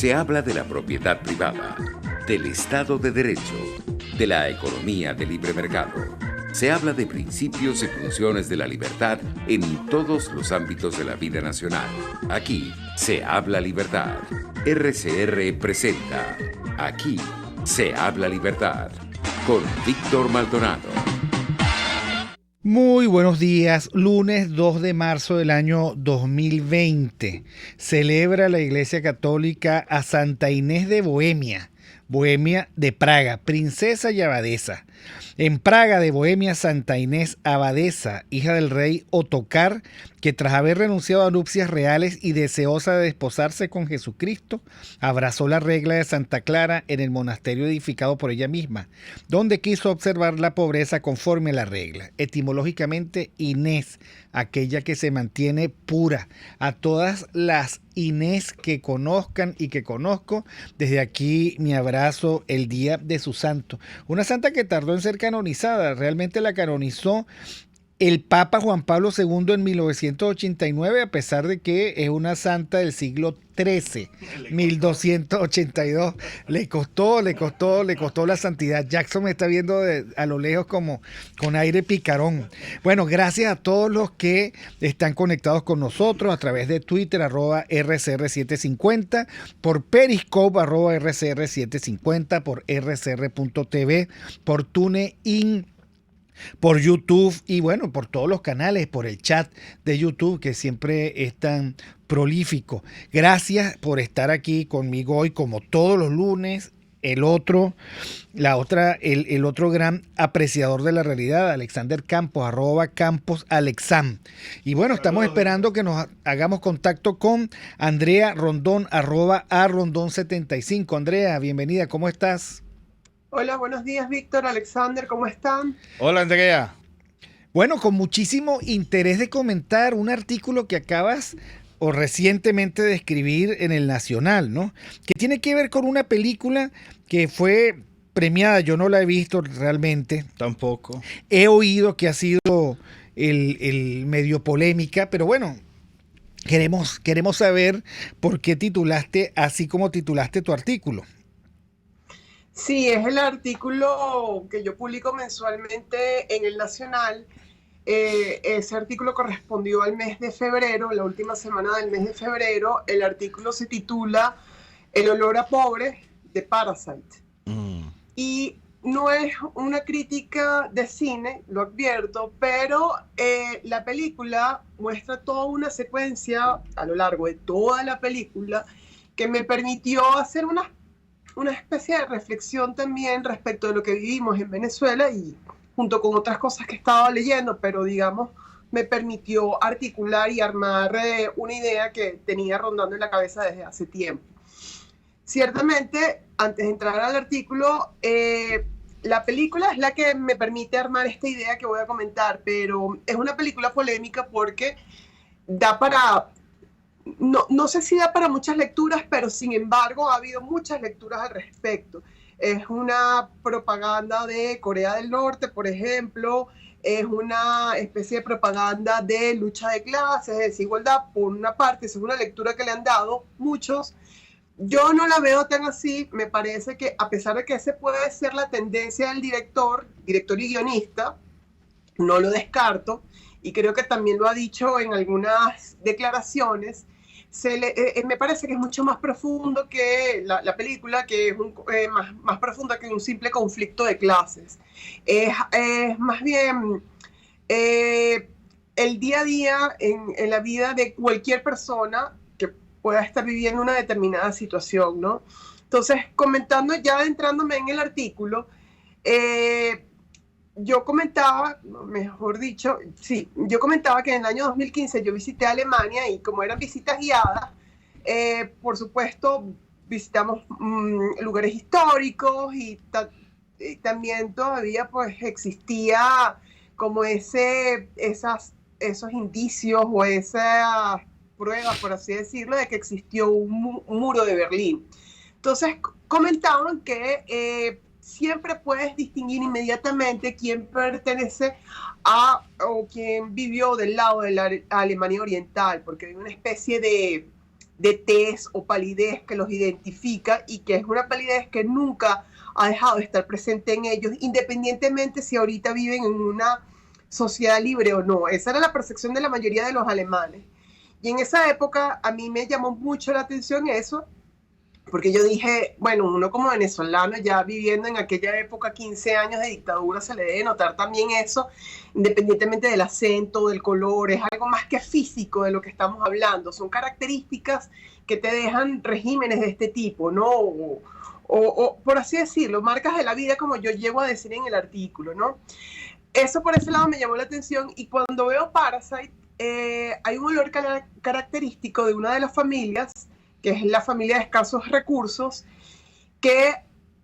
Se habla de la propiedad privada, del Estado de Derecho, de la economía de libre mercado. Se habla de principios y funciones de la libertad en todos los ámbitos de la vida nacional. Aquí se habla libertad. RCR presenta Aquí se habla libertad con Víctor Maldonado. Muy buenos días, lunes 2 de marzo del año 2020. Celebra la Iglesia Católica a Santa Inés de Bohemia, Bohemia de Praga, princesa y abadesa. En Praga de Bohemia, Santa Inés, abadesa, hija del rey Ottokar, que tras haber renunciado a nupcias reales y deseosa de desposarse con Jesucristo, abrazó la regla de Santa Clara en el monasterio edificado por ella misma, donde quiso observar la pobreza conforme a la regla. Etimológicamente, Inés, aquella que se mantiene pura. A todas las Inés que conozcan y que conozco, desde aquí mi abrazo el día de su santo. Una santa que tardó en ser canonizada, realmente la canonizó el Papa Juan Pablo II en 1989, a pesar de que es una santa del siglo XIII, 1282. Le costó la santidad. Jackson me está viendo a lo lejos como con aire picarón. Bueno, gracias a todos los que están conectados con nosotros a través de Twitter, @RCR750, por Periscope, @RCR750, por RCR.tv, por TuneIn, por YouTube y bueno, por todos los canales, por el chat de YouTube que siempre es tan prolífico. Gracias por estar aquí conmigo hoy, como todos los lunes. El otro gran apreciador de la realidad, Alexander Campos, @CamposAlexam. Y bueno, estamos esperando que nos hagamos contacto con Andrea Rondón, @arondón75. Andrea, bienvenida, ¿cómo estás? Hola, buenos días, Víctor, Alexander, ¿cómo están? Hola, Andrea. Bueno, con muchísimo interés de comentar un artículo que acabas o recientemente de escribir en El Nacional, ¿no? Que tiene que ver con una película que fue premiada, yo no la he visto realmente. Tampoco. He oído que ha sido el medio polémica, pero bueno, queremos saber por qué titulaste así como titulaste tu artículo. Sí, es el artículo que yo publico mensualmente en El Nacional. Ese artículo correspondió al mes de febrero, la última semana del mes de febrero. El artículo se titula El olor a pobre de Parasite. Y no es una crítica de cine, lo advierto, pero la película muestra toda una secuencia a lo largo de toda la película que me permitió hacer una especie de reflexión también respecto de lo que vivimos en Venezuela y junto con otras cosas que estaba leyendo, pero digamos me permitió articular y armar una idea que tenía rondando en la cabeza desde hace tiempo. Ciertamente, antes de entrar al artículo, la película es la que me permite armar esta idea que voy a comentar, pero es una película polémica porque da para... No sé si da para muchas lecturas, pero sin embargo ha habido muchas lecturas al respecto. Es una propaganda de Corea del Norte, por ejemplo, es una especie de propaganda de lucha de clases, de desigualdad, por una parte, es una lectura que le han dado muchos. Yo no la veo tan así, me parece que a pesar de que esa puede ser la tendencia del director y guionista, no lo descarto, y creo que también lo ha dicho en algunas declaraciones. Me parece que es mucho más profundo que la película, que es más profunda que un simple conflicto de clases. Es más bien el día a día en la vida de cualquier persona que pueda estar viviendo una determinada situación, ¿no? Entonces, comentando, ya adentrándome en el artículo, yo comentaba que en el año 2015 yo visité Alemania y como eran visitas guiadas, por supuesto visitamos lugares históricos y también todavía pues existía como esos indicios o esas pruebas, por así decirlo, de que existió un muro de Berlín. Entonces comentaban que siempre puedes distinguir inmediatamente quién pertenece a o quién vivió del lado de la Alemania Oriental, porque hay una especie de de tez o palidez que los identifica y que es una palidez que nunca ha dejado de estar presente en ellos, independientemente si ahorita viven en una sociedad libre o no. Esa era la percepción de la mayoría de los alemanes. Y en esa época a mí me llamó mucho la atención eso, porque yo dije, bueno, uno como venezolano ya viviendo en aquella época 15 años de dictadura se le debe notar también eso, independientemente del acento, del color, es algo más que físico de lo que estamos hablando, son características que te dejan regímenes de este tipo, ¿no? O por así decirlo, marcas de la vida como yo llego a decir en el artículo, ¿no? Eso por ese lado me llamó la atención y cuando veo Parasite, hay un olor característico de una de las familias, que es la familia de escasos recursos, que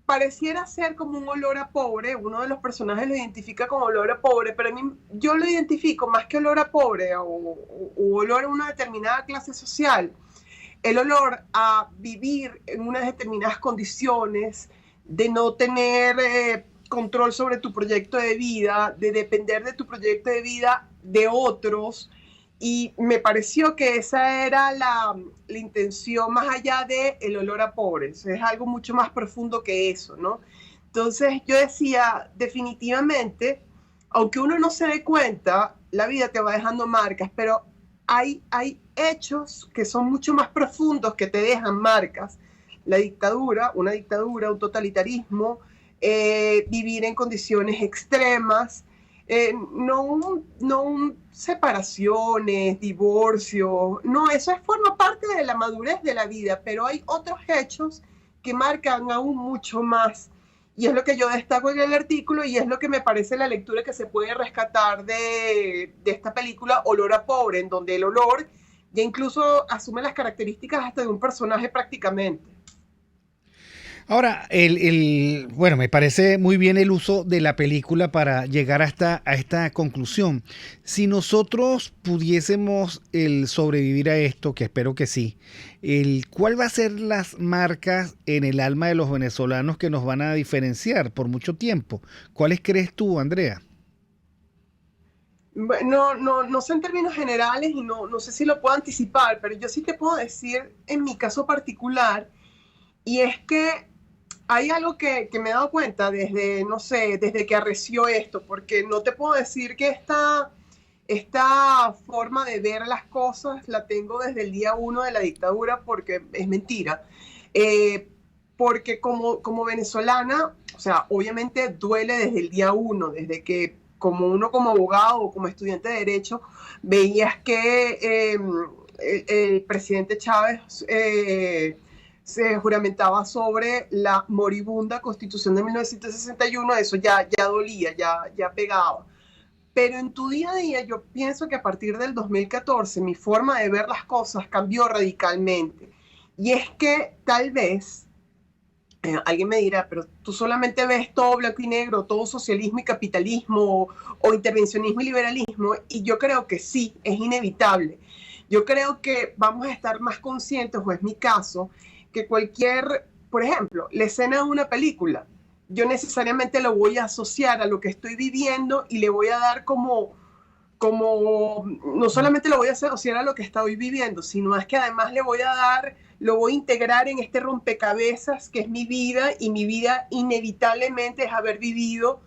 pareciera ser como un olor a pobre. Uno de los personajes lo identifica como olor a pobre, pero a mí, yo lo identifico más que olor a pobre o olor a una determinada clase social, el olor a vivir en unas determinadas condiciones, de no tener control sobre tu proyecto de vida, de depender de tu proyecto de vida de otros. Y me pareció que esa era la intención, más allá de el olor a pobres. Es algo mucho más profundo que eso, ¿no? Entonces yo decía, definitivamente, aunque uno no se dé cuenta, la vida te va dejando marcas, pero hay hechos que son mucho más profundos que te dejan marcas. La dictadura, una dictadura, un totalitarismo, vivir en condiciones extremas, no separaciones, divorcios, no, eso forma parte de la madurez de la vida, pero hay otros hechos que marcan aún mucho más. Y es lo que yo destaco en el artículo y es lo que me parece la lectura que se puede rescatar de esta película Olor a Pobre, en donde el olor ya incluso asume las características hasta de un personaje prácticamente. Ahora, bueno, me parece muy bien el uso de la película para llegar a esta conclusión. Si nosotros pudiésemos sobrevivir a esto, que espero que sí, ¿cuál va a ser las marcas en el alma de los venezolanos que nos van a diferenciar por mucho tiempo? ¿Cuáles crees tú, Andrea? No sé en términos generales y no sé si lo puedo anticipar, pero yo sí te puedo decir en mi caso particular, y es que hay algo que me he dado cuenta desde, no sé, desde que arreció esto, porque no te puedo decir que esta forma de ver las cosas la tengo desde el día 1 de la dictadura, porque es mentira. Porque como venezolana, o sea, obviamente duele desde el día 1, desde que como abogado o como estudiante de Derecho, veías que el presidente Chávez se juramentaba sobre la moribunda Constitución de 1961, eso ya dolía, ya pegaba. Pero en tu día a día yo pienso que a partir del 2014 mi forma de ver las cosas cambió radicalmente. Y es que tal vez, alguien me dirá, pero tú solamente ves todo blanco y negro, todo socialismo y capitalismo o intervencionismo y liberalismo, y yo creo que sí, es inevitable. Yo creo que vamos a estar más conscientes, o es mi caso, que por ejemplo, la escena de una película, yo necesariamente lo voy a asociar a lo que estoy viviendo y le voy a dar no solamente lo voy a asociar a lo que estoy viviendo, sino es que además lo voy a integrar en este rompecabezas que es mi vida, y mi vida inevitablemente es haber vivido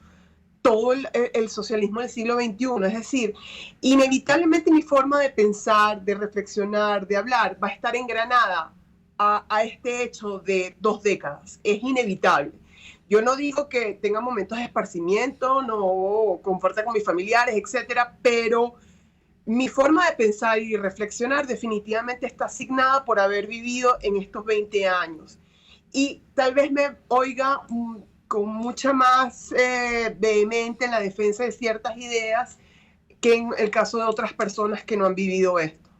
todo el socialismo del siglo XXI. Es decir, inevitablemente mi forma de pensar, de reflexionar, de hablar va a estar engranada a este hecho de 2 décadas. Es inevitable. Yo no digo que tenga momentos de esparcimiento, no comparta con mis familiares, etcétera, pero mi forma de pensar y reflexionar definitivamente está asignada por haber vivido en estos 20 años. Y tal vez me oiga con mucha más vehemente en la defensa de ciertas ideas que en el caso de otras personas que no han vivido esto.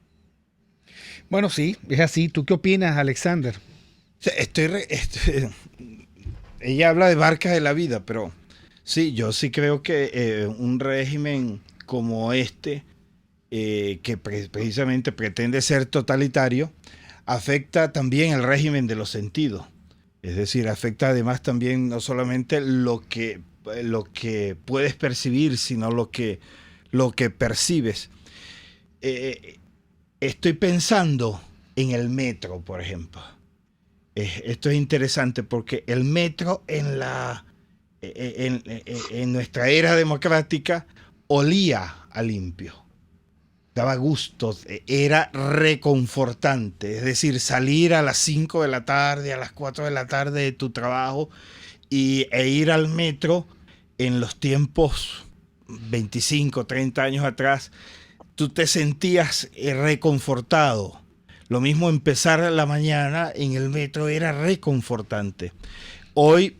Bueno, sí, es así. ¿Tú qué opinas, Alexander? Ella habla de marcas de la vida, pero sí, yo sí creo que un régimen como este, que precisamente pretende ser totalitario, afecta también el régimen de los sentidos. Es decir, afecta además también no solamente lo que puedes percibir, sino lo que percibes. Estoy pensando en el metro, por ejemplo. Esto es interesante porque el metro en nuestra era democrática olía a limpio. Daba gusto, era reconfortante. Es decir, salir a las 5 de la tarde, a las 4 de la tarde de tu trabajo e ir al metro en los tiempos 25, 30 años atrás, tú te sentías reconfortado. Lo mismo empezar la mañana en el metro era reconfortante. Hoy,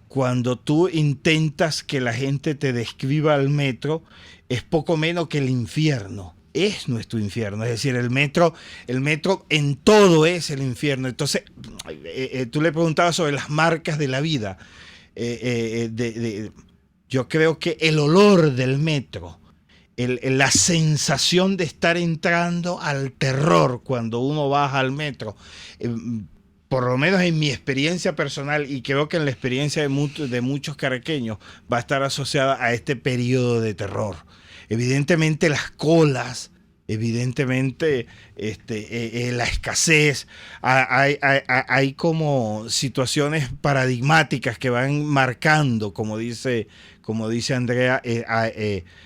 cuando tú intentas que la gente te describa el metro, es poco menos que el infierno. Es nuestro infierno. Es decir, el metro en todo es el infierno. Entonces, tú le preguntabas sobre las marcas de la vida. Yo creo que el olor del metro, la sensación de estar entrando al terror cuando uno baja al metro, por lo menos en mi experiencia personal, y creo que en la experiencia de muchos caraqueños, va a estar asociada a este periodo de terror. Evidentemente las colas, evidentemente la escasez, hay como situaciones paradigmáticas que van marcando, como dice Andrea,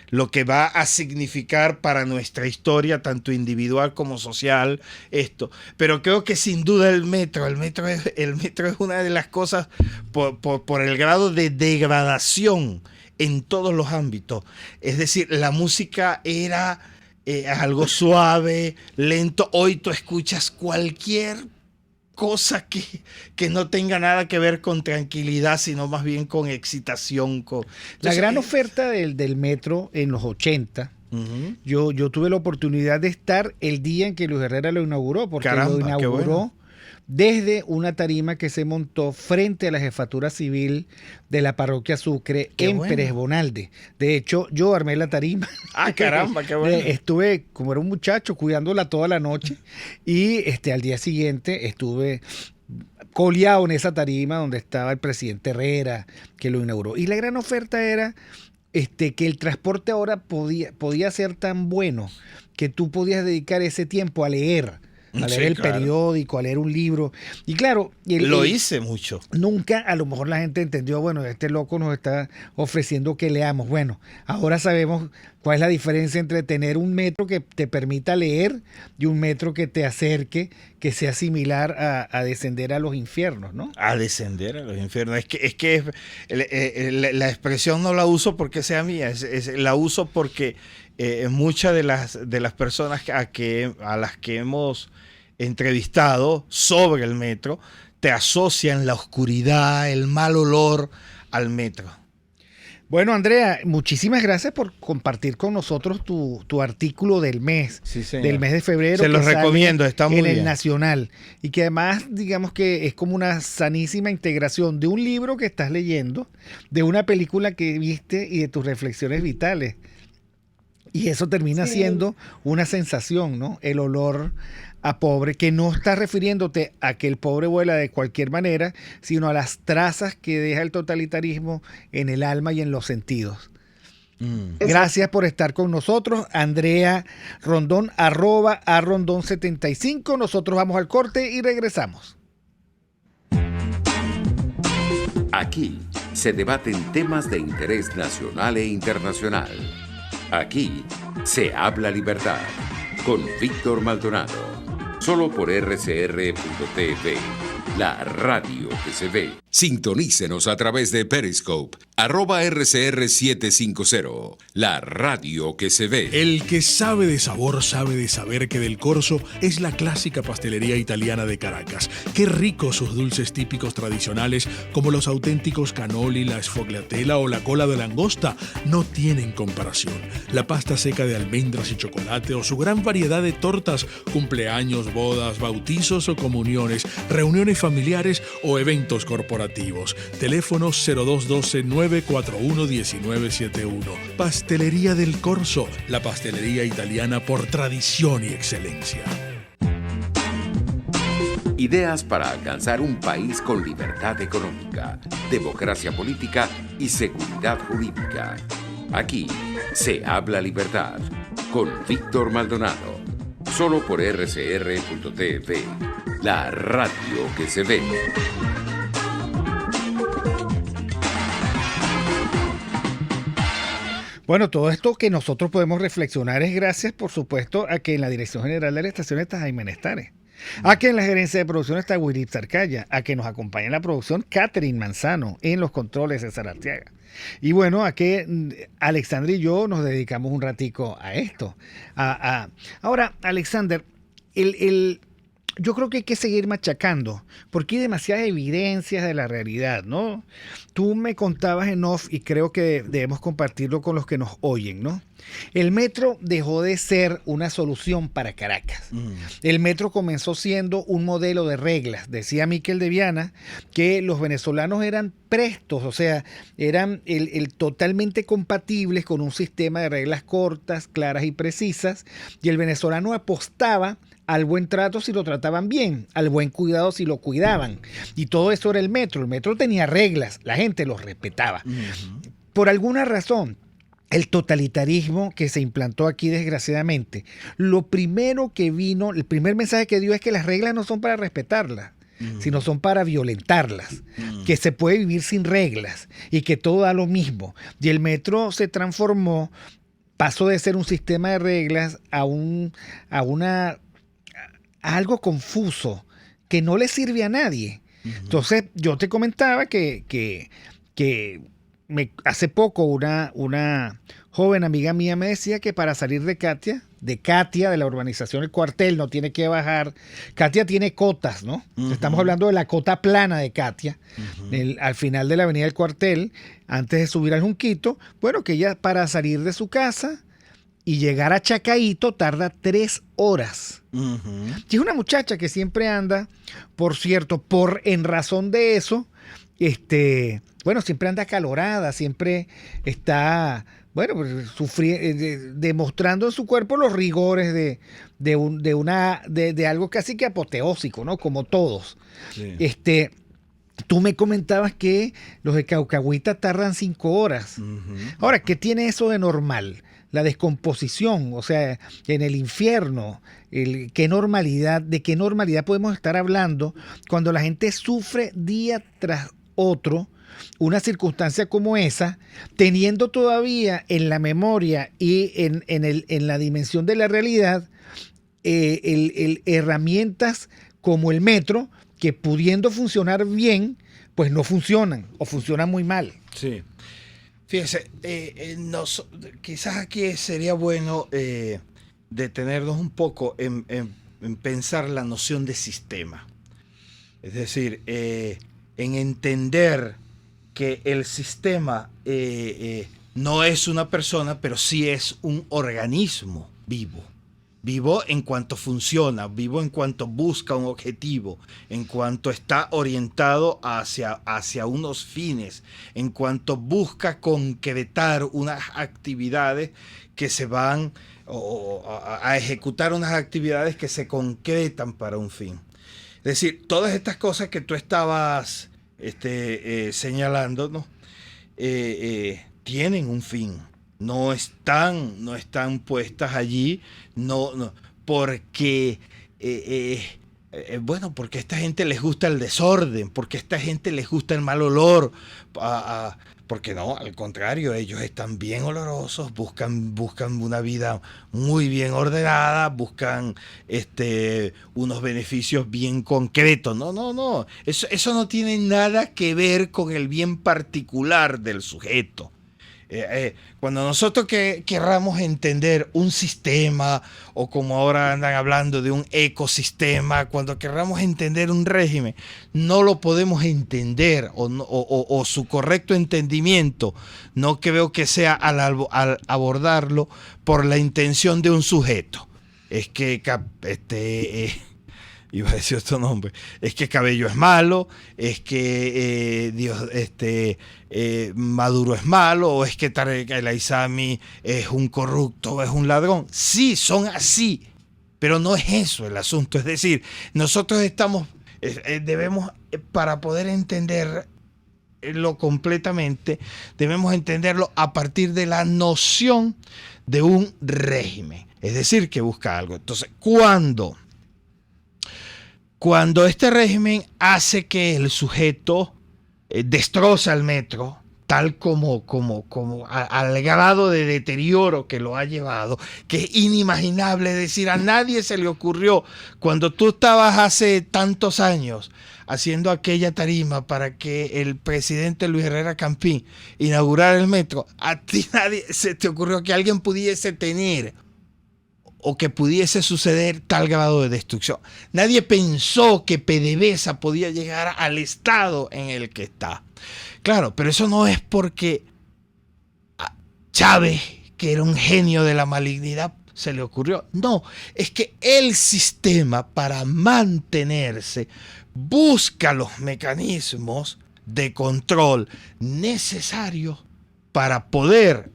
lo que va a significar para nuestra historia, tanto individual como social, esto. Pero creo que sin duda el metro es una de las cosas por el grado de degradación en todos los ámbitos. Es decir, la música era algo suave, lento. Hoy tú escuchas cualquier cosa que no tenga nada que ver con tranquilidad, sino más bien con excitación. Entonces, la gran oferta del metro en los 80, yo tuve la oportunidad de estar el día en que Luis Herrera lo inauguró, porque caramba, lo inauguró bueno, desde una tarima que se montó frente a la jefatura civil de la parroquia Sucre en bueno. Pérez Bonalde. De hecho, yo armé la tarima. Ah, caramba, qué bueno. Estuve, como era un muchacho, cuidándola toda la noche y al día siguiente estuve coleado en esa tarima donde estaba el presidente Herrera, que lo inauguró. Y la gran oferta era que el transporte ahora podía ser tan bueno que tú podías dedicar ese tiempo a leer el periódico, a leer un libro. Y claro, lo hice mucho. Nunca, a lo mejor la gente entendió, bueno, este loco nos está ofreciendo que leamos. Bueno, ahora sabemos cuál es la diferencia entre tener un metro que te permita leer y un metro que te acerque, que sea similar a descender a los infiernos, ¿no? A descender a los infiernos. Es que la expresión no la uso porque sea mía, la uso porque muchas de las personas a las que hemos entrevistado sobre el metro te asocian la oscuridad, el mal olor al metro. Bueno, Andrea, muchísimas gracias por compartir con nosotros tu artículo del mes, del mes de febrero. Se los recomiendo, está muy bien. En el Nacional. Y que además, digamos que es como una sanísima integración de un libro que estás leyendo, de una película que viste y de tus reflexiones vitales. Y eso termina siendo una sensación, ¿no? El olor a pobre, que no está refiriéndote a que el pobre vuela de cualquier manera, sino a las trazas que deja el totalitarismo en el alma y en los sentidos. Gracias por estar con nosotros, Andrea Rondón, @Rondón75. Nosotros vamos al corte y regresamos. Aquí se debaten temas de interés nacional e internacional. Aquí se habla libertad con Víctor Maldonado. Solo por rcr.tv, la radio que se ve. Sintonícenos a través de Periscope, @RCR750, la radio que se ve. El que sabe de sabor sabe de saber que Del Corso es la clásica pastelería italiana de Caracas. Qué ricos sus dulces típicos tradicionales, como los auténticos cannoli, la sfogliatella o la cola de langosta, no tienen comparación. La pasta seca de almendras y chocolate o su gran variedad de tortas, cumpleaños, bodas, bautizos o comuniones, reuniones familiares o eventos corporativos. Teléfono 0212-941-1971. Pastelería Del Corso, la pastelería italiana por tradición y excelencia. Ideas para alcanzar un país con libertad económica, democracia política y seguridad jurídica. Aquí se habla libertad con Víctor Maldonado. Solo por rcr.tv, la radio que se ve. Bueno, todo esto que nosotros podemos reflexionar es gracias, por supuesto, a que en la Dirección General de la Estación está Jaime Nestares, a que en la gerencia de producción está Willy Sarcaya, a que nos acompaña en la producción Catherine Manzano, en los controles César Arteaga. Y bueno, a que Alexander y yo nos dedicamos un ratico a esto. Ahora, Alexander, yo creo que hay que seguir machacando, porque hay demasiadas evidencias de la realidad, ¿no? Tú me contabas en off, y creo que debemos compartirlo con los que nos oyen, ¿no? El metro dejó de ser una solución para Caracas. El metro comenzó siendo un modelo de reglas. Decía Miquel de Viana que los venezolanos eran prestos, o sea, eran totalmente compatibles con un sistema de reglas cortas, claras y precisas, y el venezolano apostaba al buen trato si lo trataban bien, al buen cuidado si lo cuidaban. Y todo eso era el metro. El metro tenía reglas, la gente los respetaba. Por alguna razón, el totalitarismo que se implantó aquí, desgraciadamente, lo primero que vino, el primer mensaje que dio es que las reglas no son para respetarlas, sino son para violentarlas, que se puede vivir sin reglas y que todo da lo mismo. Y el metro se transformó, pasó de ser un sistema de reglas a algo confuso que no le sirve a nadie. Entonces, yo te comentaba que hace poco una joven amiga mía me decía que para salir de Katia, de la urbanización El Cuartel, no tiene que bajar. Katia tiene cotas, ¿no? Estamos hablando de la cota plana de Katia, al final de la avenida El Cuartel, antes de subir al Junquito. Bueno, que ella para salir de su casa y llegar a Chacaíto tarda 3 horas. Y es una muchacha que siempre anda, por cierto, en razón de eso, siempre anda acalorada, siempre está, demostrando en su cuerpo los rigores de algo casi que apoteósico, ¿no? Como todos. Sí. Tú me comentabas que los de Caucahuita tardan 5 horas. Ahora, ¿qué tiene eso de normal? La descomposición, o sea, en el infierno, ¿de qué normalidad podemos estar hablando cuando la gente sufre día tras otro una circunstancia como esa, teniendo todavía en la memoria y en la dimensión de la realidad herramientas como el metro, que pudiendo funcionar bien, pues no funcionan o funcionan muy mal? Sí. Fíjese, quizás aquí sería bueno detenernos un poco en pensar la noción de sistema. Es decir, en entender que el sistema no es una persona, pero sí es un organismo vivo. Vivo en cuanto funciona, vivo en cuanto busca un objetivo, en cuanto está orientado hacia unos fines, en cuanto busca concretar unas actividades que se van a ejecutar unas actividades que se concretan para un fin. Es decir, todas estas cosas que tú estabas señalando, ¿no? Tienen un fin. No están puestas allí, porque porque a esta gente les gusta el desorden, porque a esta gente les gusta el mal olor, porque no, al contrario, ellos están bien olorosos, buscan una vida muy bien ordenada, buscan unos beneficios bien concretos. No, eso no tiene nada que ver con el bien particular del sujeto. Cuando nosotros querramos entender un sistema, o como ahora andan hablando de un ecosistema, cuando querramos entender un régimen, no lo podemos entender, o su correcto entendimiento, no creo que sea al abordarlo por la intención de un sujeto. Es que iba a decir otro nombre, es que Cabello es malo, es que Maduro es malo, o es que Tarek El Aissami es un corrupto, es un ladrón. Sí, son así, pero no es eso el asunto. Es decir, nosotros debemos, para poder entender completamente, debemos entenderlo a partir de la noción de un régimen. Es decir, que busca algo. Entonces, cuando este régimen hace que el sujeto destroza el metro, tal como al grado de deterioro que lo ha llevado, que es inimaginable. Es decir, a nadie se le ocurrió, cuando tú estabas hace tantos años haciendo aquella tarima para que el presidente Luis Herrera Campín inaugurara el metro, a ti nadie se te ocurrió que alguien pudiese tener o que pudiese suceder tal grado de destrucción. Nadie pensó que PDVSA podía llegar al estado en el que está. Claro, pero eso no es porque a Chávez, que era un genio de la malignidad, se le ocurrió. No, es que el sistema, para mantenerse, busca los mecanismos de control necesarios para poder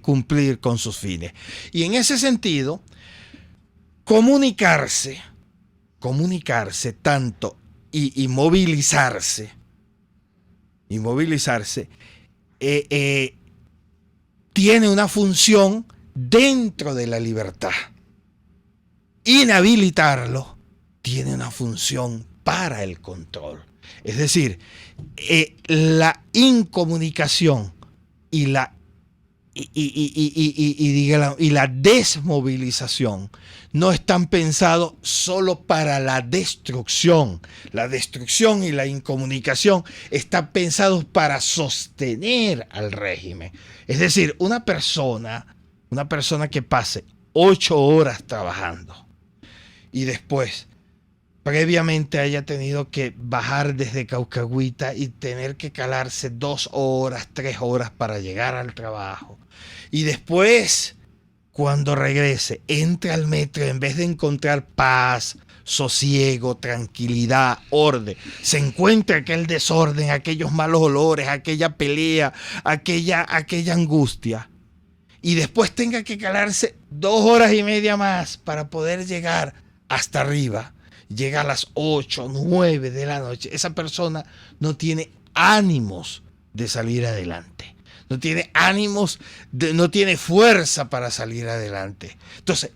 cumplir con sus fines. Y en ese sentido, comunicarse tanto y movilizarse, tiene una función dentro de la libertad. Inhabilitarlo tiene una función para el control. Es decir, la incomunicación y la desmovilización no están pensados solo para la destrucción. La destrucción y la incomunicación están pensados para sostener al régimen. Es decir, una persona que pase 8 horas trabajando y después previamente haya tenido que bajar desde Caucahuita y tener que calarse 2 horas, 3 horas para llegar al trabajo. Y después, cuando regrese, entre al metro, en vez de encontrar paz, sosiego, tranquilidad, orden, se encuentra aquel desorden, aquellos malos olores, aquella pelea, aquella angustia. Y después tenga que calarse 2 horas y media más para poder llegar hasta arriba. Llega a las 8, 9 de la noche. Esa persona no tiene ánimos de salir adelante. No tiene ánimos, no tiene fuerza para salir adelante. Entonces,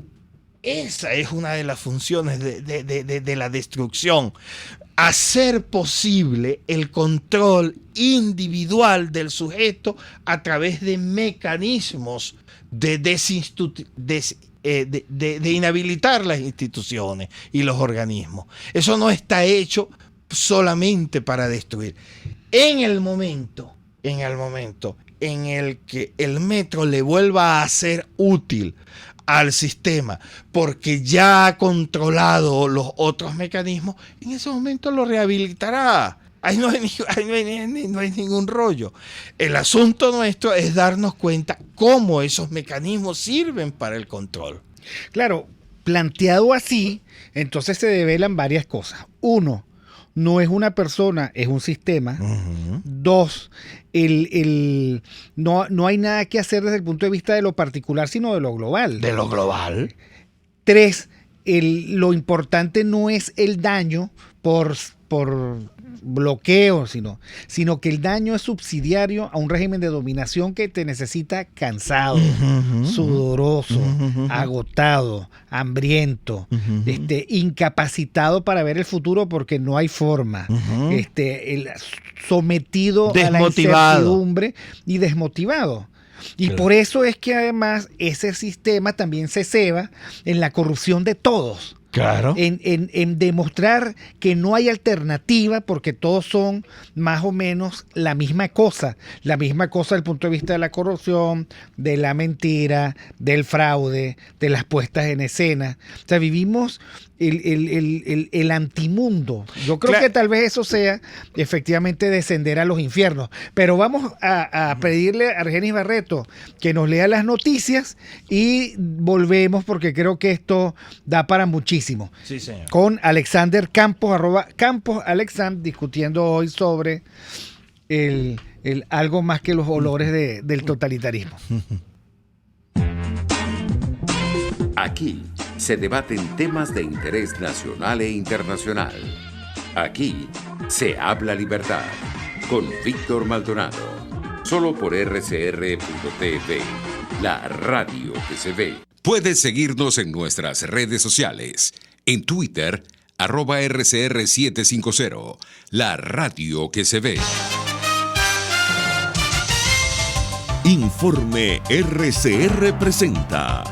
esa es una de las funciones de la destrucción. Hacer posible el control individual del sujeto a través de mecanismos de inhabilitar las instituciones y los organismos. Eso no está hecho solamente para destruir. En el momento en el que el metro le vuelva a ser útil al sistema porque ya ha controlado los otros mecanismos, en ese momento lo rehabilitará. Ahí no hay ningún rollo. El asunto nuestro es darnos cuenta cómo esos mecanismos sirven para el control. Claro, planteado así, entonces se develan varias cosas. 1, no es una persona, es un sistema. 2, no hay nada que hacer desde el punto de vista de lo particular, sino de lo global. 3, lo importante no es el daño por bloqueo, sino que el daño es subsidiario a un régimen de dominación que te necesita cansado, sudoroso, agotado, hambriento, incapacitado para ver el futuro porque no hay forma, sometido a la incertidumbre y desmotivado. Y por eso es que además ese sistema también se ceba en la corrupción de todos. Claro. En demostrar que no hay alternativa porque todos son más o menos la misma cosa desde el punto de vista de la corrupción, de la mentira, del fraude, de las puestas en escena. O sea, vivimos el antimundo. Yo creo que tal vez eso sea efectivamente descender a los infiernos. Pero vamos a pedirle a Argenis Barreto que nos lea las noticias y volvemos porque creo que esto da para muchísimo. Sí, señor. Con Alexander Campos, @CamposAlexand, discutiendo hoy sobre el algo más que los olores del totalitarismo. Aquí se debaten temas de interés nacional e internacional. Aquí Se habla libertad con Víctor Maldonado. Solo por RCR.tv, la radio que se ve. Puedes seguirnos en nuestras redes sociales. En Twitter, @RCR750, la radio que se ve. Informe RCR presenta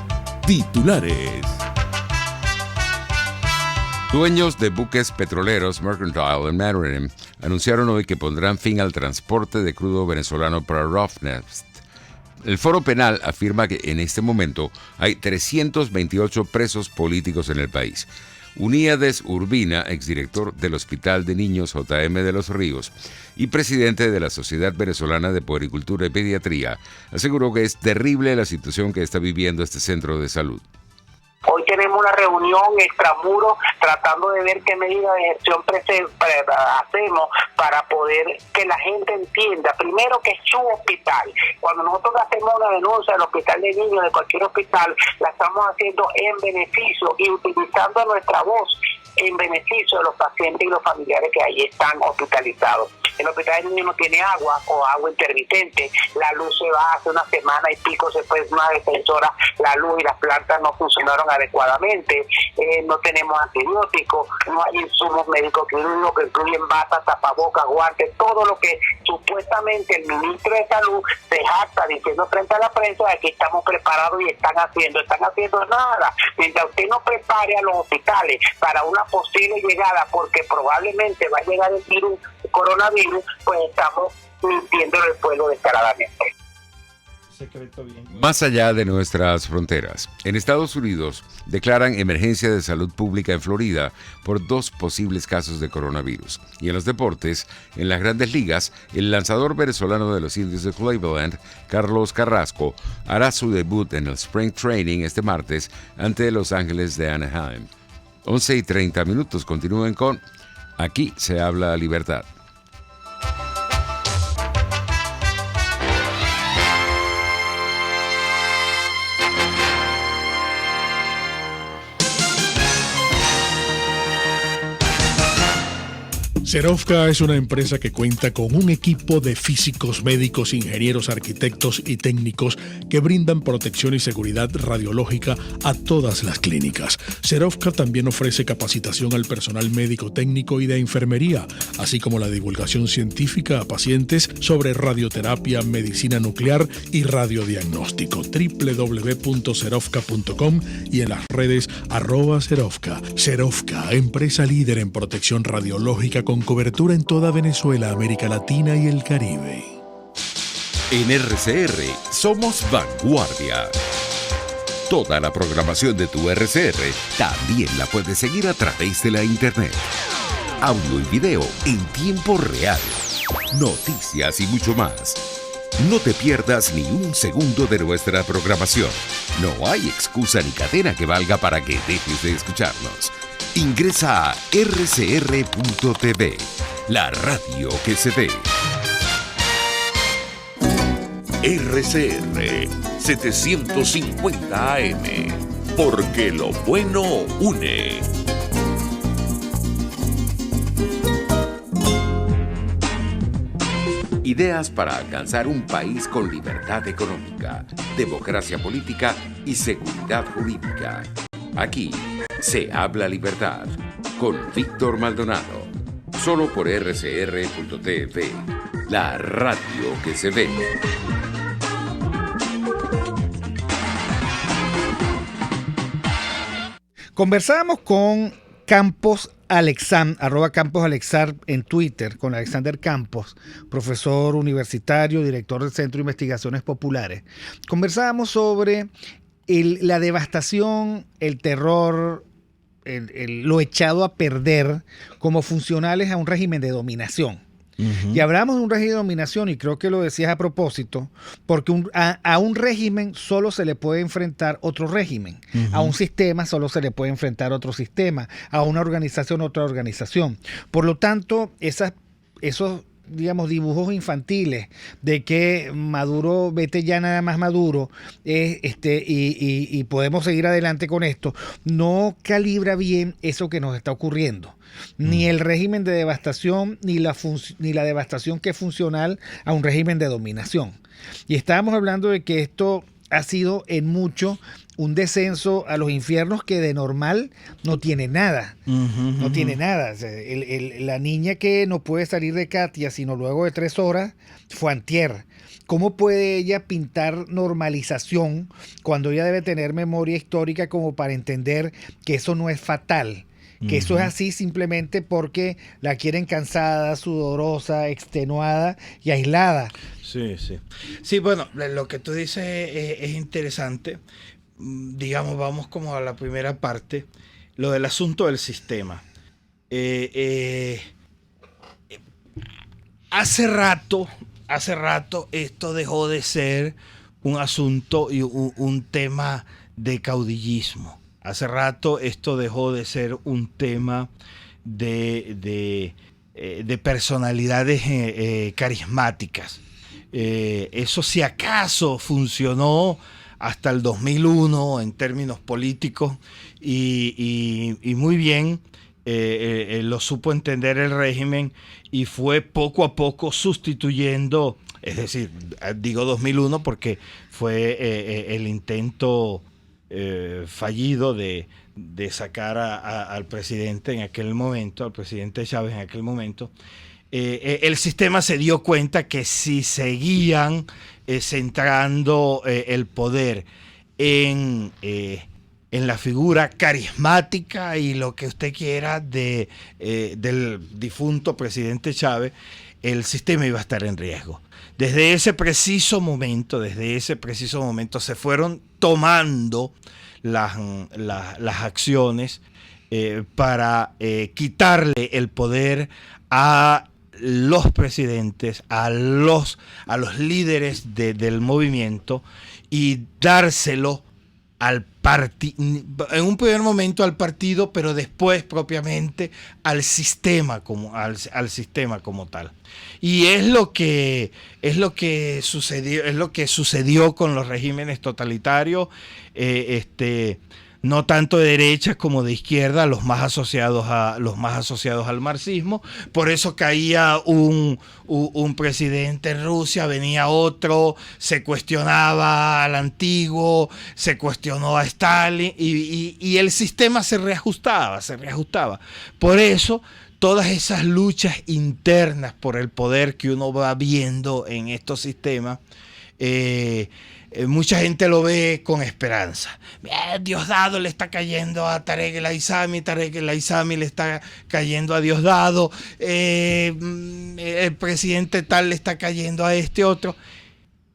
titulares. Dueños de buques petroleros Mercantile y Maritime anunciaron hoy que pondrán fin al transporte de crudo venezolano para Rosneft. El Foro Penal afirma que en este momento hay 328 presos políticos en el país. Uníades Urbina, exdirector del Hospital de Niños JM de los Ríos y presidente de la Sociedad Venezolana de Puericultura y Pediatría, aseguró que es terrible la situación que está viviendo este centro de salud. Hoy tenemos una reunión extramuros tratando de ver qué medidas de gestión hacemos para poder que la gente entienda, primero, que es su hospital. Cuando nosotros hacemos una denuncia del hospital de niños, de cualquier hospital, la estamos haciendo en beneficio y utilizando nuestra voz en beneficio de los pacientes y los familiares que ahí están hospitalizados. El hospital de niños no tiene agua o agua intermitente, la luz se va hace una semana y pico, se fue una defensora, la luz y las plantas no funcionaron adecuadamente, no tenemos antibióticos, no hay insumos médicos quirúrgicos que incluyen batas, tapabocas, guantes, todo lo que supuestamente el ministro de Salud se jacta diciendo frente a la prensa de que estamos preparados y están haciendo nada. Mientras usted no prepare a los hospitales para una posible llegada, porque probablemente va a llegar el coronavirus, pues estamos mintiendo al pueblo descaradamente. Más allá de nuestras fronteras, en Estados Unidos declaran emergencia de salud pública en Florida por 2 posibles casos de coronavirus. Y en los deportes, en las Grandes Ligas, el lanzador venezolano de los Indios de Cleveland, Carlos Carrasco, hará su debut en el Spring Training este martes ante Los Ángeles de Anaheim. 11:30. Continúen con Aquí se habla libertad. Serovka es una empresa que cuenta con un equipo de físicos, médicos, ingenieros, arquitectos y técnicos que brindan protección y seguridad radiológica a todas las clínicas. Serovka también ofrece capacitación al personal médico, técnico y de enfermería, así como la divulgación científica a pacientes sobre radioterapia, medicina nuclear y radiodiagnóstico. www.serovka.com y en las redes @Serovka. Serovka, empresa líder en protección radiológica con cobertura en toda Venezuela, América Latina y el Caribe. En RCR somos vanguardia. Toda la programación de tu RCR también la puedes seguir a través de la internet. Audio y video en tiempo real. Noticias y mucho más. No te pierdas ni un segundo de nuestra programación. No hay excusa ni cadena que valga para que dejes de escucharnos. Ingresa a rcr.tv, la radio que se ve. RCR 750 AM, porque lo bueno une. Ideas para alcanzar un país con libertad económica, democracia política y seguridad jurídica. Aquí se habla libertad con Víctor Maldonado. Solo por rcr.tv, la radio que se ve. Conversábamos con Campos Alexan, @CamposAlexar en Twitter, con Alexander Campos, profesor universitario, director del Centro de Investigaciones Populares. Conversábamos sobre la devastación, el terror, lo echado a perder como funcionales a un régimen de dominación. Y hablamos de un régimen de dominación, y creo que lo decías a propósito, porque a un régimen solo se le puede enfrentar otro régimen, a un sistema solo se le puede enfrentar otro sistema, a una organización otra organización. Por lo tanto, esos digamos, dibujos infantiles de que Maduro, vete ya nada más Maduro, y podemos seguir adelante con esto, no calibra bien eso que nos está ocurriendo. Ni el régimen de devastación, ni la devastación que es funcional a un régimen de dominación. Y estábamos hablando de que esto ha sido en mucho un descenso a los infiernos que de normal no tiene nada. No tiene nada. O sea, la niña que no puede salir de Katia sino luego de 3 horas fue antier. ¿Cómo puede ella pintar normalización cuando ella debe tener memoria histórica como para entender que eso no es fatal? Que eso es así simplemente porque la quieren cansada, sudorosa, extenuada y aislada. Sí, sí. Sí, bueno, lo que tú dices es interesante. Digamos, vamos como a la primera parte, lo del asunto del sistema. Hace rato esto dejó de ser un asunto y un tema de caudillismo. Hace rato esto dejó de ser un tema de personalidades carismáticas. Eso si acaso funcionó hasta el 2001 en términos políticos y muy bien lo supo entender el régimen y fue poco a poco sustituyendo, es decir, digo 2001 porque fue el intento fallido de sacar al presidente en aquel momento, al presidente Chávez en aquel momento. El sistema se dio cuenta que si seguían centrando el poder en la figura carismática y lo que usted quiera del difunto presidente Chávez, el sistema iba a estar en riesgo. Desde ese preciso momento se fueron tomando las acciones para quitarle el poder a los presidentes, a los líderes del movimiento y dárselo al partido, en un primer momento al partido, pero después propiamente al sistema como tal. Y es lo que sucedió con los regímenes totalitarios, no tanto de derecha como de izquierda, los más asociados al marxismo. Por eso caía un presidente en Rusia, venía otro, se cuestionaba al antiguo, se cuestionó a Stalin y el sistema se reajustaba. Por eso todas esas luchas internas por el poder que uno va viendo en estos sistemas, mucha gente lo ve con esperanza. Diosdado le está cayendo a Tarek El Aissami le está cayendo a Diosdado, el presidente tal le está cayendo a este otro.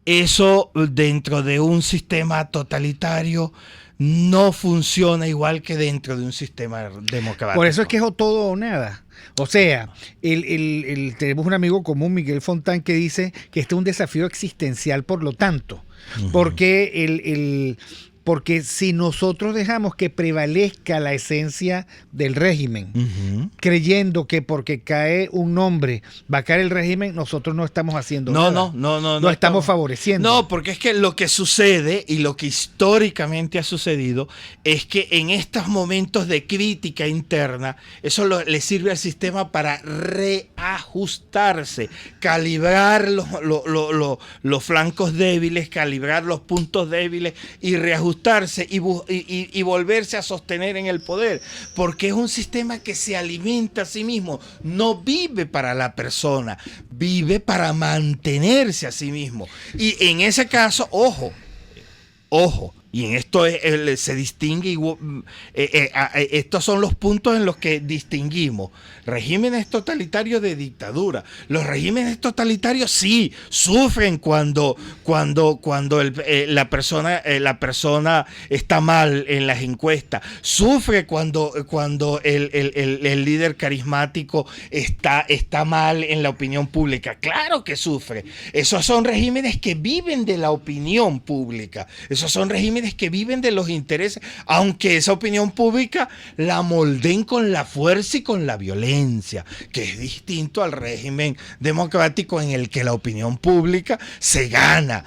Eso dentro de un sistema totalitario no funciona igual que dentro de un sistema democrático. Por eso es que es todo o nada. O sea, tenemos un amigo común, Miguel Fontán, que dice que este es un desafío existencial, por lo tanto. Porque porque si nosotros dejamos que prevalezca la esencia del régimen, creyendo que porque cae un nombre va a caer el régimen, nosotros no estamos haciendo nada. No estamos favoreciendo. No, porque es que lo que sucede y lo que históricamente ha sucedido es que en estos momentos de crítica interna, eso le sirve al sistema para reajustarse, calibrar los flancos débiles, calibrar los puntos débiles y reajustarse y volverse a sostener en el poder, porque es un sistema que se alimenta a sí mismo, no vive para la persona, vive para mantenerse a sí mismo. Y en ese caso, ojo, y en esto se distingue, estos son los puntos en los que distinguimos regímenes totalitarios de dictadura. Los regímenes totalitarios sí sufren cuando la persona está mal en las encuestas, sufre cuando el líder carismático está mal en la opinión pública. Claro que sufre. Esos son regímenes que viven de la opinión pública. Esos son regímenes regímenes que viven de los intereses, aunque esa opinión pública la moldeen con la fuerza y con la violencia, que es distinto al régimen democrático en el que la opinión pública se gana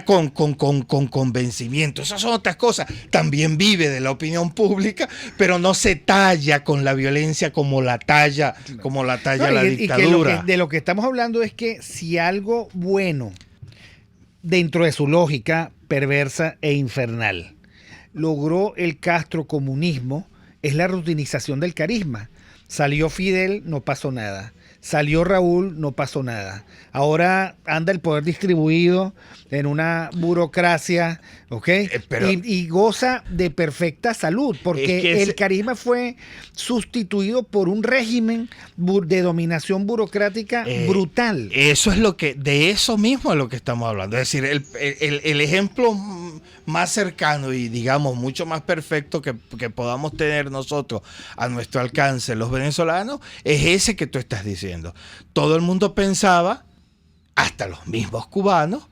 con convencimiento. Esas son otras cosas. También vive de la opinión pública, pero no se talla con la violencia como la talla la dictadura. Y que de lo que estamos hablando es que si algo bueno, dentro de su lógica perversa e infernal, logró el castrocomunismo, es la rutinización del carisma. Salió Fidel, no pasó nada. Salió Raúl, no pasó nada. Ahora anda el poder distribuido en una burocracia, ¿ok? Y goza de perfecta salud, porque el carisma fue sustituido por un régimen de dominación burocrática brutal. Eso es de eso mismo es lo que estamos hablando. Es decir, el ejemplo más cercano y digamos mucho más perfecto que podamos tener nosotros a nuestro alcance los venezolanos es ese que tú estás diciendo. Todo el mundo pensaba, hasta los mismos cubanos,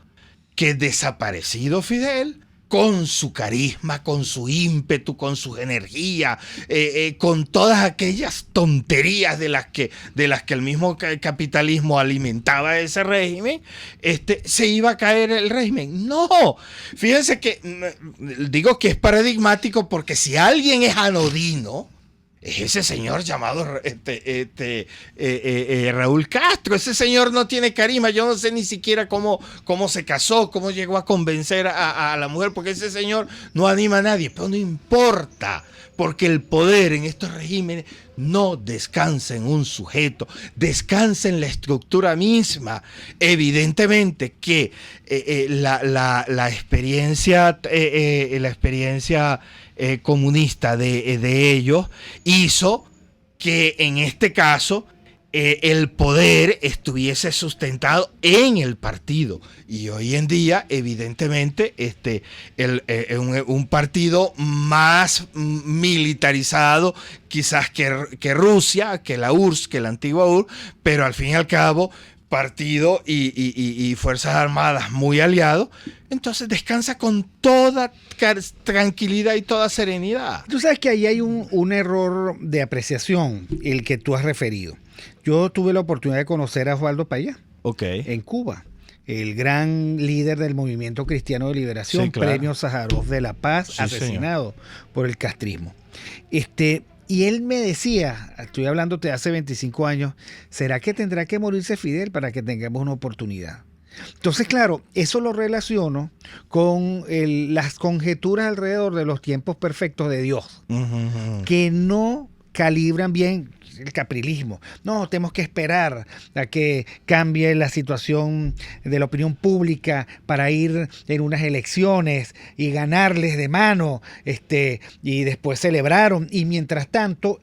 que desaparecido Fidel, con su carisma, con su ímpetu, con su energía, con todas aquellas tonterías de las que el mismo capitalismo alimentaba ese régimen, se iba a caer el régimen. No, fíjense que digo que es paradigmático porque si alguien es anodino, es ese señor llamado Raúl Castro. Ese señor no tiene carisma. Yo no sé ni siquiera cómo se casó, cómo llegó a convencer a la mujer, porque ese señor no anima a nadie. Pero no importa, porque el poder en estos regímenes no descansa en un sujeto, descansa en la estructura misma. Evidentemente que la experiencia comunista de ellos hizo que en este caso el poder estuviese sustentado en el partido, y hoy en día evidentemente un partido más militarizado quizás que Rusia, que la URSS, que la antigua URSS, pero al fin y al cabo partido y Fuerzas Armadas muy aliados, entonces descansa con toda tranquilidad y toda serenidad. Tú sabes que ahí hay un error de apreciación, el que tú has referido. Yo tuve la oportunidad de conocer a Osvaldo Payá en Cuba, el gran líder del movimiento cristiano de liberación, sí, claro. Premio Sájarov de la Paz, sí, asesinado por el castrismo. Y él me decía, estoy hablándote de hace 25 años, ¿será que tendrá que morirse Fidel para que tengamos una oportunidad? Entonces, claro, eso lo relaciono con las conjeturas alrededor de los tiempos perfectos de Dios, que no calibran bien el caprilismo. No, tenemos que esperar a que cambie la situación de la opinión pública para ir en unas elecciones y ganarles de mano, y después celebraron. Y mientras tanto,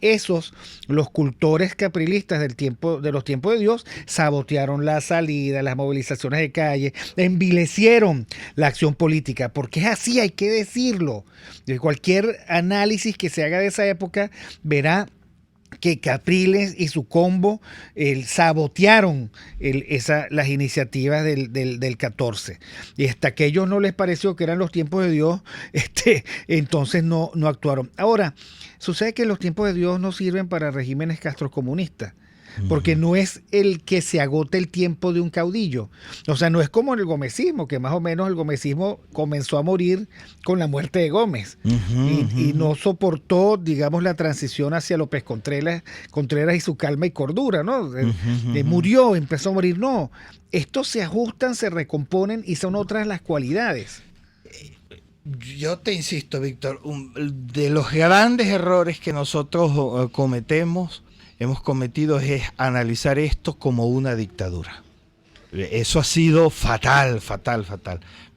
los cultores caprilistas de los tiempos de Dios, sabotearon la salida, las movilizaciones de calle, envilecieron la acción política, porque es así, hay que decirlo. De cualquier análisis que se haga de esa época, verá que Capriles y su combo sabotearon las iniciativas del 14. Y hasta que a ellos no les pareció que eran los tiempos de Dios, entonces no actuaron. Ahora, sucede que los tiempos de Dios no sirven para regímenes castrocomunistas, porque no es el que se agote el tiempo de un caudillo. O sea, no es como en el gomecismo, que más o menos el gomecismo comenzó a morir con la muerte de Gómez y no soportó, digamos, la transición hacia López Contreras y su calma y cordura, ¿no? Murió, empezó a morir. No, estos se ajustan, se recomponen y son otras las cualidades. Yo te insisto, Víctor, de los grandes errores que nosotros hemos cometido es analizar esto como una dictadura. Eso ha sido fatal.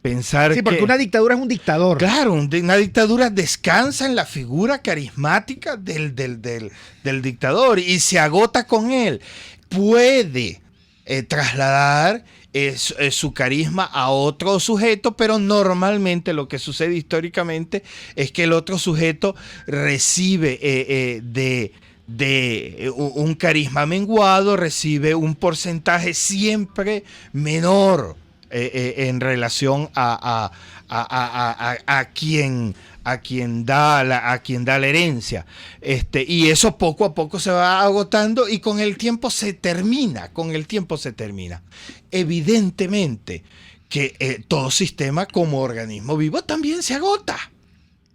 Pensar sí, porque una dictadura es un dictador. Claro, una dictadura descansa en la figura carismática del dictador y se agota con él. Puede trasladar su carisma a otro sujeto, pero normalmente lo que sucede históricamente es que el otro sujeto recibe de un carisma menguado, recibe un porcentaje siempre menor en relación a quien da la herencia. Y eso poco a poco se va agotando y con el tiempo se termina. Evidentemente que todo sistema como organismo vivo también se agota.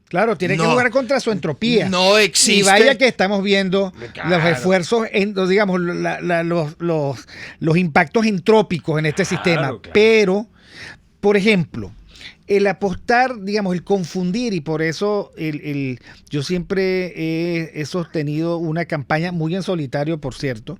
Claro, tiene que jugar contra su entropía. No existe. Y vaya que estamos viendo Claro. los esfuerzos, digamos, los impactos entrópicos en este sistema. Claro. Pero, por ejemplo, el apostar, digamos, el confundir, y por eso yo siempre he sostenido una campaña muy en solitario, por cierto,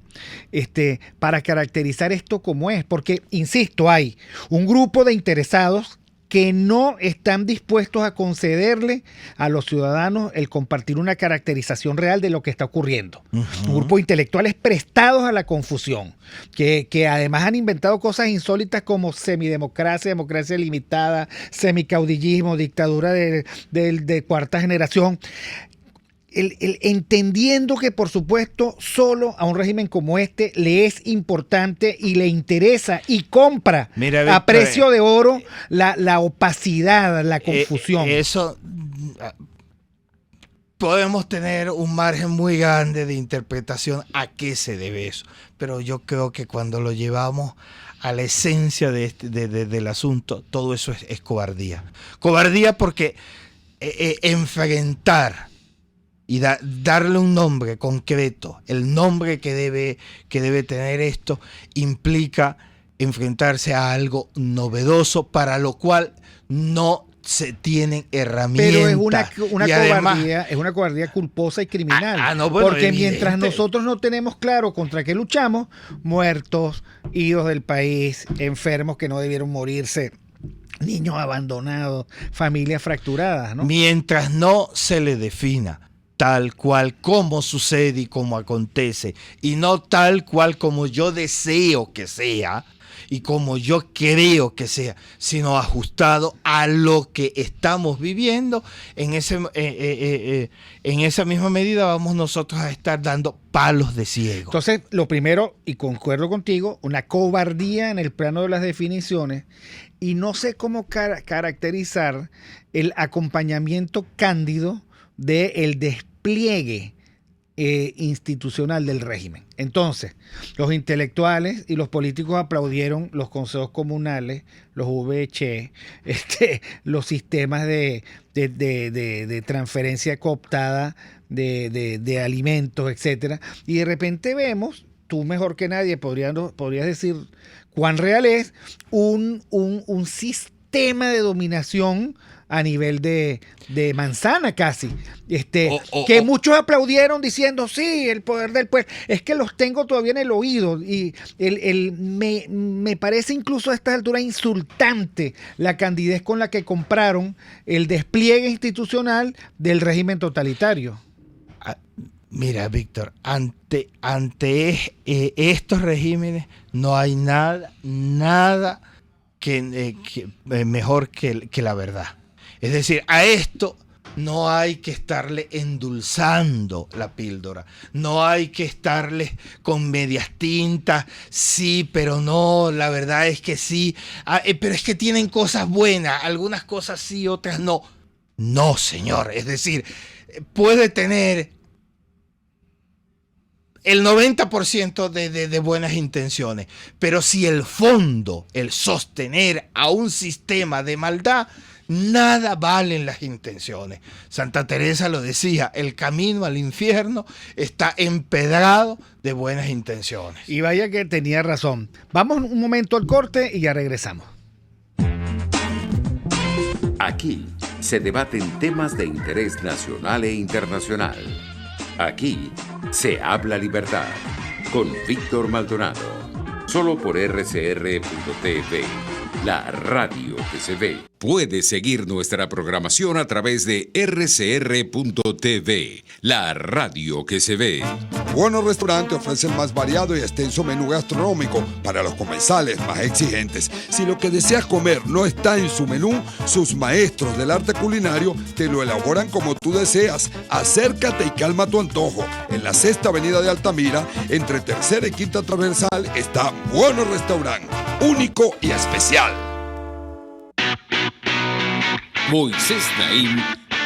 para caracterizar esto como es. Porque, insisto, hay un grupo de interesados que no están dispuestos a concederle a los ciudadanos el compartir una caracterización real de lo que está ocurriendo. Un grupo de intelectuales prestados a la confusión, que además han inventado cosas insólitas como semidemocracia, democracia limitada, semicaudillismo, dictadura de cuarta generación. Entendiendo que, por supuesto, solo a un régimen como este le es importante y le interesa y compra a precio de oro la opacidad, la confusión. Eso podemos tener un margen muy grande de interpretación a qué se debe eso, pero yo creo que cuando lo llevamos a la esencia del asunto, todo eso es cobardía. Cobardía porque enfrentar y darle un nombre concreto, el nombre que debe tener esto, implica enfrentarse a algo novedoso para lo cual no se tienen herramientas. Pero es una cobardía, es una cobardía culposa y criminal. Bueno, porque evidente. Mientras nosotros no tenemos claro contra qué luchamos, muertos, idos del país, enfermos que no debieron morirse, niños abandonados, familias fracturadas, ¿no? Mientras no se le defina tal cual como sucede y como acontece, y no tal cual como yo deseo que sea y como yo creo que sea, sino ajustado a lo que estamos viviendo, en esa misma medida vamos nosotros a estar dando palos de ciego. Entonces, lo primero, y concuerdo contigo, una cobardía en el plano de las definiciones, y no sé cómo caracterizar el acompañamiento cándido del despliegue institucional del régimen. Entonces, los intelectuales y los políticos aplaudieron los consejos comunales, los VC, los sistemas de transferencia cooptada de alimentos, etcétera. Y de repente vemos, tú mejor que nadie podrías decir cuán real es un sistema de dominación a nivel de manzana casi, que muchos aplaudieron diciendo sí, el poder del pueblo. Es que los tengo todavía en el oído y me parece incluso a esta altura insultante la candidez con la que compraron el despliegue institucional del régimen totalitario. Mira, Víctor, ante estos regímenes no hay nada que mejor que la verdad. Es decir, a esto no hay que estarle endulzando la píldora, no hay que estarle con medias tintas, sí, pero no, la verdad es que sí, pero es que tienen cosas buenas, algunas cosas sí, otras no. No, señor, es decir, puede tener el 90% de buenas intenciones, pero si el fondo, el sostener a un sistema de maldad, nada valen las intenciones. Santa Teresa lo decía, el camino al infierno está empedrado de buenas intenciones. Y vaya que tenía razón. Vamos un momento al corte y ya regresamos. Aquí se debaten temas de interés nacional e internacional. Aquí se habla libertad con Víctor Maldonado. Solo por RCR.tv, la radio que se ve. Puedes seguir nuestra programación a través de RCR.tv, la radio que se ve. Buono Restaurante ofrece el más variado y extenso menú gastronómico para los comensales más exigentes. Si lo que deseas comer no está en su menú, sus maestros del arte culinario te lo elaboran como tú deseas. Acércate y calma tu antojo. En la 6ª Avenida de Altamira, entre 3ª y 5ª Transversal, está Buono Restaurante, único y especial. Moisés Naim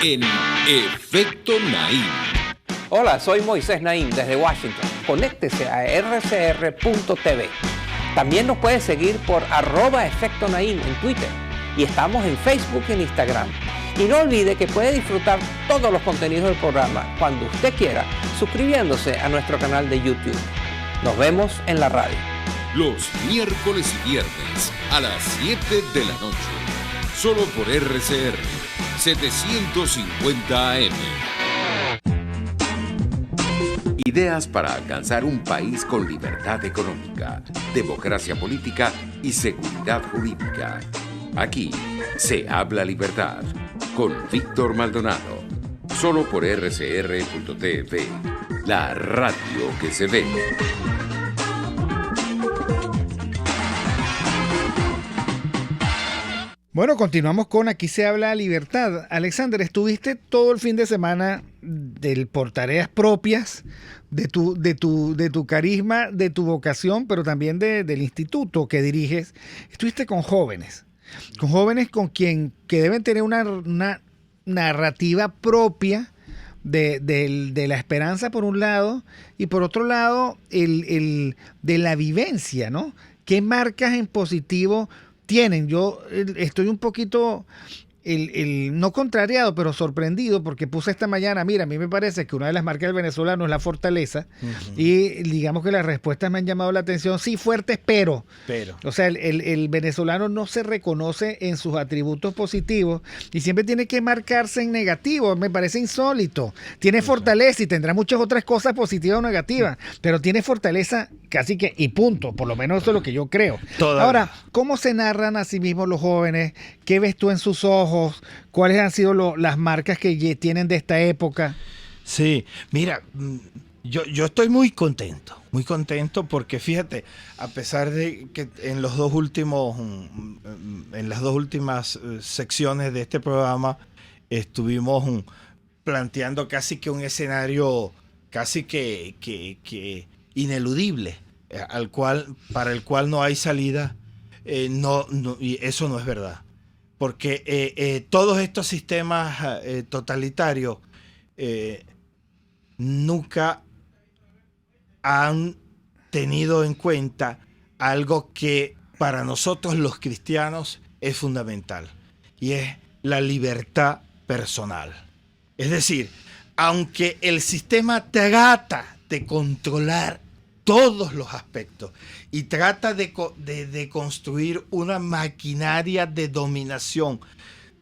en Efecto Naim. Hola, soy Moisés Naim desde Washington. Conéctese a rcr.tv. También nos puede seguir por @Efecto Naim en Twitter. Y estamos en Facebook y en Instagram. Y no olvide que puede disfrutar todos los contenidos del programa cuando usted quiera, suscribiéndose a nuestro canal de YouTube. Nos vemos en la radio. Los miércoles y viernes a las 7 de la noche. Solo por RCR 750 AM. Ideas para alcanzar un país con libertad económica, democracia política y seguridad jurídica. Aquí se habla libertad con Víctor Maldonado. Solo por rcr.tv, la radio que se ve. Bueno, continuamos con Aquí se habla libertad. Alexander, estuviste todo el fin de semana por tareas propias de tu carisma, de tu vocación, pero también del instituto que diriges. Estuviste con jóvenes que deben tener una narrativa propia de la esperanza por un lado, y por otro lado de la vivencia, ¿no? ¿Qué marcas en positivo tienen? Yo estoy un poquito, no contrariado, pero sorprendido, porque puse esta mañana, mira, a mí me parece que una de las marcas del venezolano es la fortaleza, y digamos que las respuestas me han llamado la atención, sí, fuertes, pero. O sea, el venezolano no se reconoce en sus atributos positivos y siempre tiene que marcarse en negativo, me parece insólito. Tiene fortaleza y tendrá muchas otras cosas positivas o negativas, pero tiene fortaleza casi que, y punto, por lo menos eso es lo que yo creo. Ahora, ¿cómo se narran a sí mismos los jóvenes? ¿Qué ves tú en sus ojos? ¿Cuáles han sido las marcas que tienen de esta época? Sí, mira, yo estoy muy contento porque fíjate, a pesar de que en las dos últimas secciones de este programa estuvimos planteando casi que un escenario casi que ineludible, para el cual no hay salida, y eso no es verdad. Porque todos estos sistemas totalitarios nunca han tenido en cuenta algo que para nosotros los cristianos es fundamental, y es la libertad personal. Es decir, aunque el sistema trata de controlar todos los aspectos y trata de construir una maquinaria de dominación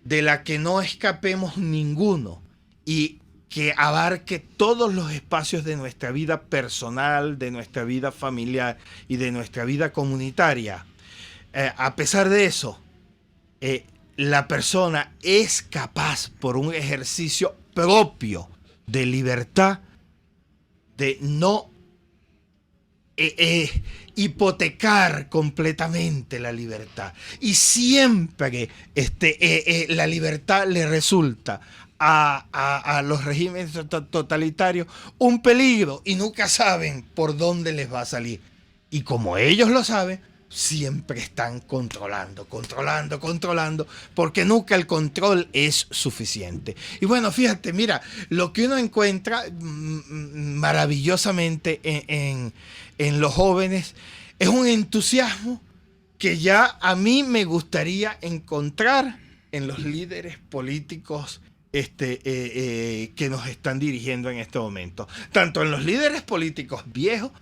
de la que no escapemos ninguno y que abarque todos los espacios de nuestra vida personal, de nuestra vida familiar y de nuestra vida comunitaria. A pesar de eso, la persona es capaz, por un ejercicio propio de libertad, de no hipotecar completamente la libertad. Y siempre la libertad le resulta a los regímenes totalitarios un peligro y nunca saben por dónde les va a salir. Y como ellos lo saben, siempre están controlando, porque nunca el control es suficiente. Y bueno, fíjate, mira, lo que uno encuentra maravillosamente en los jóvenes es un entusiasmo que ya a mí me gustaría encontrar en los líderes políticos que nos están dirigiendo en este momento. Tanto en los líderes políticos viejos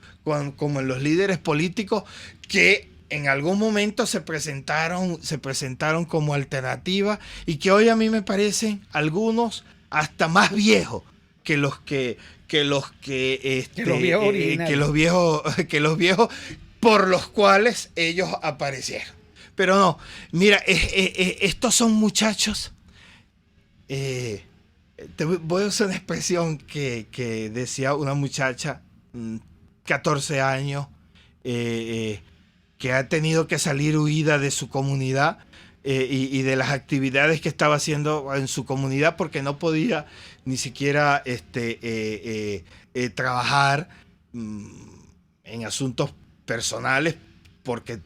como en los líderes políticos que en algún momento se presentaron como alternativa y que hoy a mí me parecen algunos hasta más viejos que los viejos por los cuales ellos aparecieron. Pero no, mira, estos son muchachos. Te voy a usar una expresión que decía una muchacha 14 años, que ha tenido que salir huida de su comunidad y de las actividades que estaba haciendo en su comunidad porque no podía ni siquiera trabajar en asuntos personales porque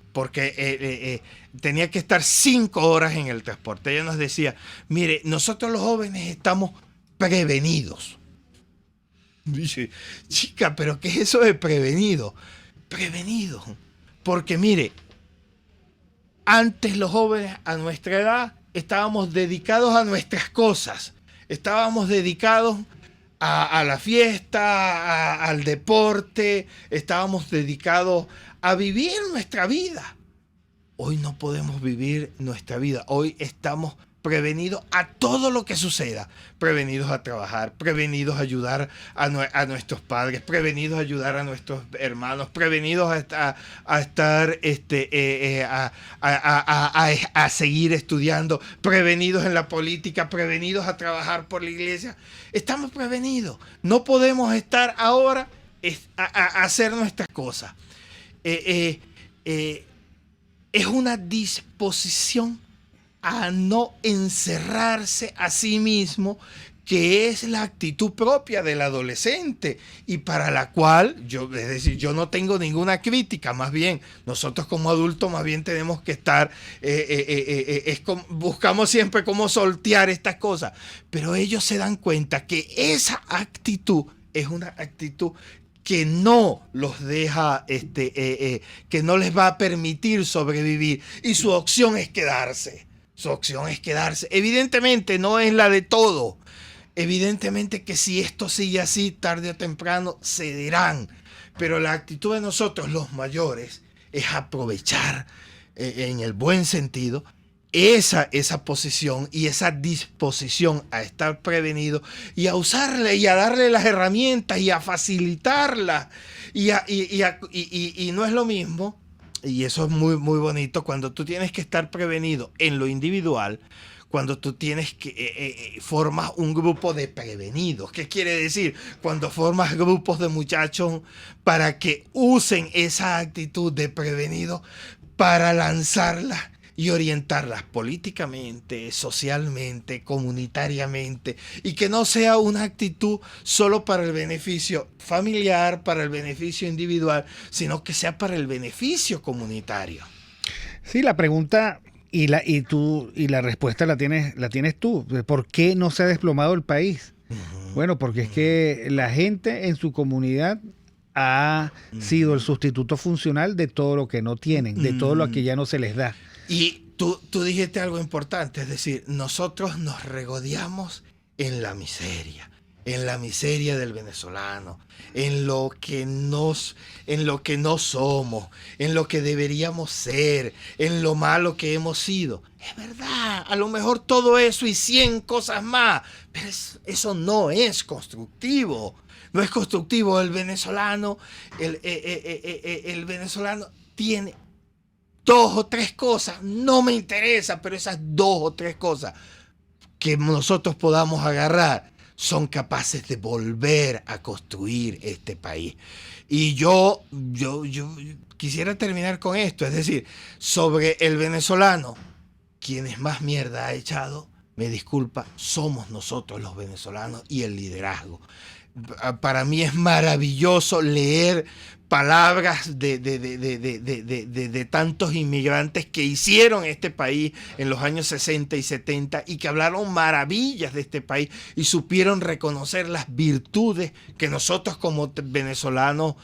tenía que estar 5 horas en el transporte. Ella nos decía, mire, nosotros los jóvenes estamos prevenidos. Dice, chica, ¿pero qué es eso de prevenido? Prevenido. Porque mire, antes los jóvenes a nuestra edad estábamos dedicados a nuestras cosas. Estábamos dedicados a la fiesta, al deporte. Estábamos dedicados a vivir nuestra vida. Hoy no podemos vivir nuestra vida. Hoy estamos prevenidos a todo lo que suceda, prevenidos a trabajar, prevenidos a ayudar a nuestros padres, prevenidos a ayudar a nuestros hermanos, prevenidos a estar a seguir estudiando, prevenidos en la política, prevenidos a trabajar por la iglesia. Estamos prevenidos. No podemos estar ahora a hacer nuestras cosas. Es una disposición a no encerrarse a sí mismo, que es la actitud propia del adolescente y para la cual yo no tengo ninguna crítica. Más bien, nosotros como adultos más bien tenemos que estar, buscamos siempre cómo sortear estas cosas, pero ellos se dan cuenta que esa actitud es una actitud que no los deja, que no les va a permitir sobrevivir, y su opción es quedarse. Su opción es quedarse. Evidentemente no es la de todo. Evidentemente que si esto sigue así, tarde o temprano cederán. Pero la actitud de nosotros, los mayores, es aprovechar, en el buen sentido, esa posición y esa disposición a estar prevenido y a usarle y a darle las herramientas y a facilitarlas. Y no es lo mismo. Y eso es muy, muy bonito cuando tú tienes que estar prevenido en lo individual, cuando tú tienes que formas un grupo de prevenidos. ¿Qué quiere decir? Cuando formas grupos de muchachos para que usen esa actitud de prevenido para lanzarlas y orientarlas políticamente, socialmente, comunitariamente, y que no sea una actitud solo para el beneficio familiar, para el beneficio individual, sino que sea para el beneficio comunitario. Sí, la pregunta y la respuesta la tienes tú. ¿Por qué no se ha desplomado el país? Bueno, porque es que la gente en su comunidad ha sido el sustituto funcional de todo lo que no tienen, de todo lo que ya no se les da. Y tú dijiste algo importante, es decir, nosotros nos regodeamos en la miseria del venezolano, en lo que no somos, en lo que deberíamos ser, en lo malo que hemos sido. Es verdad, a lo mejor todo eso y 100 cosas más, pero eso no es constructivo. No es constructivo. El venezolano tiene 2 o 3 cosas, no me interesa, pero esas 2 o 3 cosas que nosotros podamos agarrar son capaces de volver a construir este país. Y yo quisiera terminar con esto, es decir, sobre el venezolano, quienes más mierda ha echado, me disculpa, somos nosotros los venezolanos y el liderazgo. Para mí es maravilloso leer palabras de tantos inmigrantes que hicieron este país en los años 60 y 70 y que hablaron maravillas de este país y supieron reconocer las virtudes que nosotros como venezolanos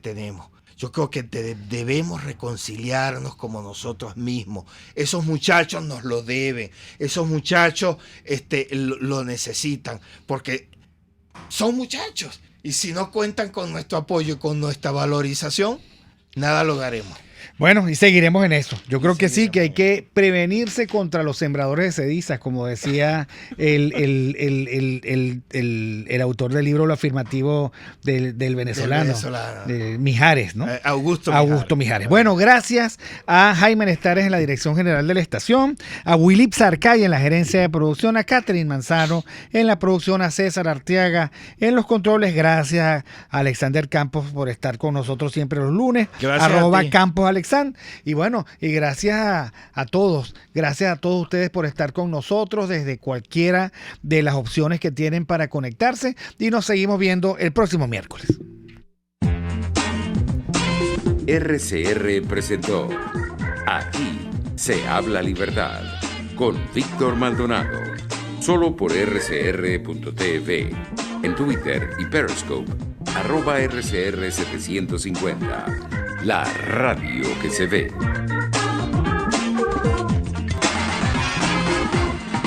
tenemos. Yo creo que debemos reconciliarnos como nosotros mismos. Esos muchachos nos lo deben. Esos muchachos lo necesitan porque son muchachos. Y si no cuentan con nuestro apoyo y con nuestra valorización, nada lograremos. Bueno, y seguiremos en eso. Yo creo que sí, que hay que prevenirse contra los sembradores de sedizas, como decía el autor del libro Lo Afirmativo del venezolano, de Mijares, ¿no? Augusto Mijares. Bueno, gracias a Jaime Nestares en la dirección general de la estación, a Willy Sarcay en la gerencia de producción, a Catherine Manzano en la producción, a César Arteaga en los controles. Gracias a Alexander Campos por estar con nosotros siempre los lunes. @Campos Alexand. Y bueno, y gracias a todos ustedes por estar con nosotros desde cualquiera de las opciones que tienen para conectarse, y nos seguimos viendo el próximo miércoles. RCR presentó Aquí se habla libertad con Víctor Maldonado, solo por rcr.tv, en Twitter y Periscope, @RCR750, la radio que se ve.